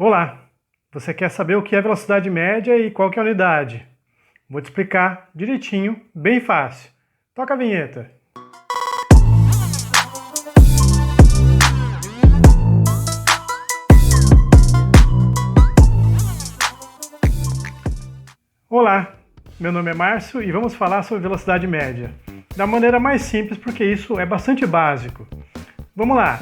Olá! Você quer saber o que é velocidade média e qual que é a unidade? Vou te explicar direitinho, bem fácil. Toca a vinheta! Olá! Meu nome é Márcio e vamos falar sobre velocidade média. Da maneira mais simples, porque isso é bastante básico. Vamos lá!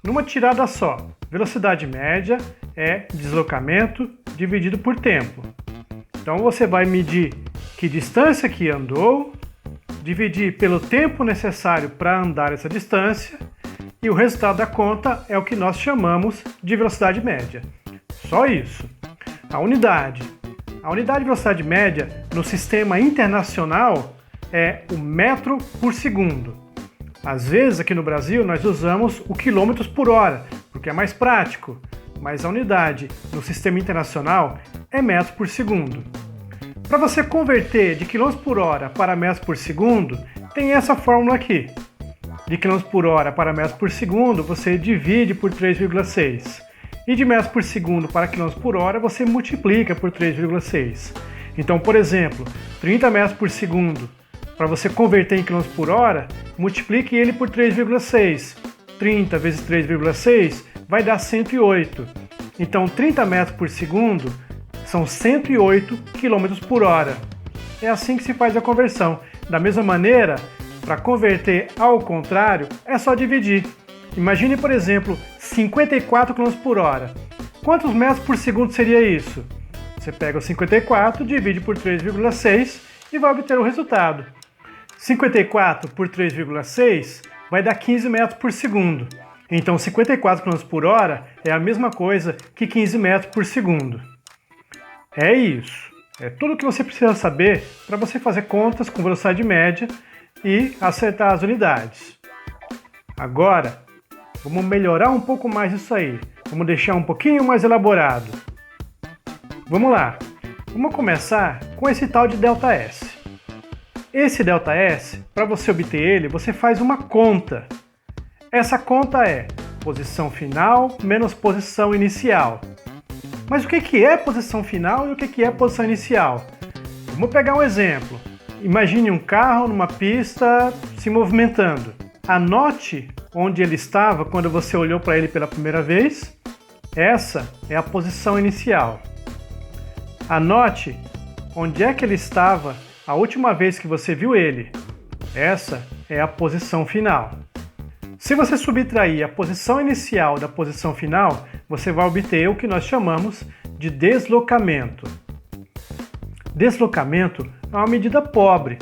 Numa tirada só, velocidade média é deslocamento dividido por tempo. Então você vai medir que distância que andou, dividir pelo tempo necessário para andar essa distância e o resultado da conta é o que nós chamamos de velocidade média. Só isso. A unidade de velocidade média no sistema internacional é o metro por segundo. Às vezes aqui no Brasil nós usamos o quilômetros por hora, porque é mais prático, mas a unidade no sistema internacional é metro por segundo. Para você converter de quilômetros por hora para metros por segundo, tem essa fórmula aqui. De quilômetros por hora para metros por segundo, você divide por 3,6. E de metros por segundo para quilômetros por hora, você multiplica por 3,6. Então, por exemplo, 30 metros por segundo, para você converter em quilômetros por hora, multiplique ele por 3,6. 30 vezes 3,6 vai dar 108. Então, 30 metros por segundo são 108 km por hora. É assim que se faz a conversão. Da mesma maneira, para converter ao contrário, é só dividir. Imagine, por exemplo, 54 km por hora. Quantos metros por segundo seria isso? Você pega o 54, divide por 3,6 e vai obter o resultado. 54 por 3,6 vai dar 15 metros por segundo. Então 54 km por hora é a mesma coisa que 15 metros por segundo. É isso. É tudo o que você precisa saber para você fazer contas com velocidade média e acertar as unidades. Agora, vamos melhorar um pouco mais isso aí. Vamos deixar um pouquinho mais elaborado. Vamos lá. Vamos começar com esse tal de ΔS. Esse ΔS, para você obter ele, você faz uma conta. Essa conta é posição final menos posição inicial. Mas o que é posição final e o que é posição inicial? Vamos pegar um exemplo. Imagine um carro numa pista se movimentando. Anote onde ele estava quando você olhou para ele pela primeira vez. Essa é a posição inicial. Anote onde é que ele estava a última vez que você viu ele. Essa é a posição final. Se você subtrair a posição inicial da posição final, você vai obter o que nós chamamos de deslocamento. Deslocamento é uma medida pobre.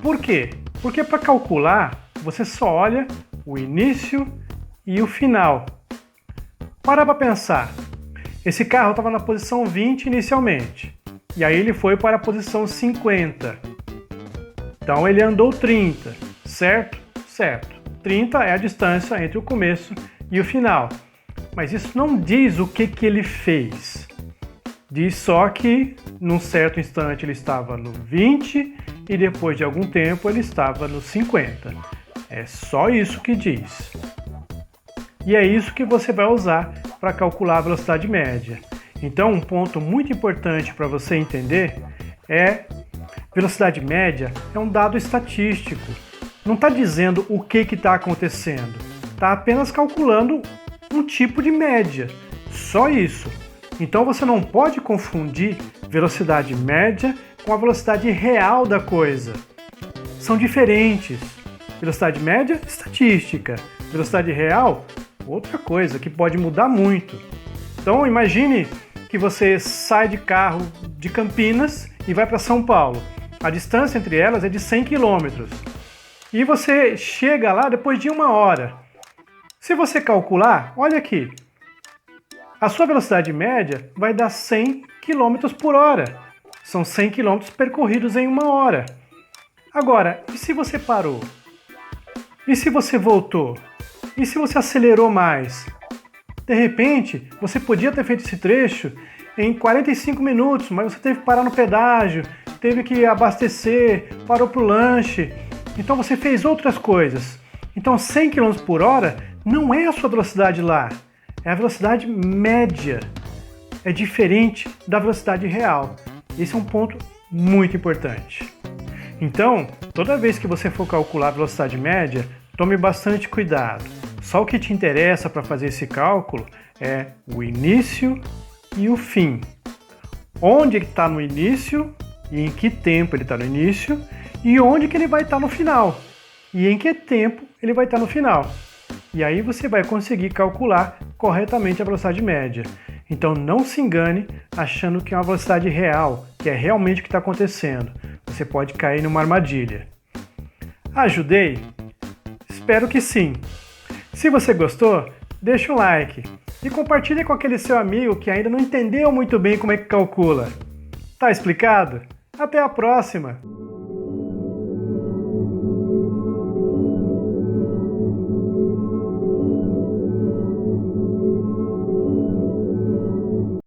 Por quê? Porque para calcular, você só olha o início e o final. Para pensar. Esse carro estava na posição 20 inicialmente. E aí ele foi para a posição 50. Então ele andou 30, certo? Certo. 30 é a distância entre o começo e o final. Mas isso não diz o que ele fez. Diz só que, num certo instante, ele estava no 20 e depois de algum tempo ele estava no 50. É só isso que diz. E é isso que você vai usar para calcular a velocidade média. Então, um ponto muito importante para você entender é velocidade média é um dado estatístico. Não está dizendo o que está acontecendo. Está apenas calculando um tipo de média. Só isso. Então você não pode confundir velocidade média com a velocidade real da coisa. São diferentes. Velocidade média, estatística. Velocidade real, outra coisa que pode mudar muito. Então imagine que você sai de carro de Campinas e vai para São Paulo. A distância entre elas é de 100 km. E você chega lá depois de 1 hora. Se você calcular, olha aqui. A sua velocidade média vai dar 100 km por hora. São 100 km percorridos em 1 hora. Agora, e se você parou? E se você voltou? E se você acelerou mais? De repente, você podia ter feito esse trecho em 45 minutos, mas você teve que parar no pedágio, teve que abastecer, parou para o lanche. Então você fez outras coisas. Então 100 km por hora não é a sua velocidade lá, é a velocidade média. é diferente da velocidade real. Esse é um ponto muito importante. Então, toda vez que você for calcular a velocidade média, tome bastante cuidado. Só o que te interessa para fazer esse cálculo é o início e o fim. Onde ele está no início e em que tempo ele está no início e onde que ele vai estar no final e em que tempo ele vai estar no final. E aí você vai conseguir calcular corretamente a velocidade média. Então não se engane achando que é uma velocidade real, que é realmente o que está acontecendo. Você pode cair numa armadilha. Ajudei? Espero que sim. Se você gostou, deixa um like e compartilhe com aquele seu amigo que ainda não entendeu muito bem como é que calcula. Tá explicado? Até a próxima!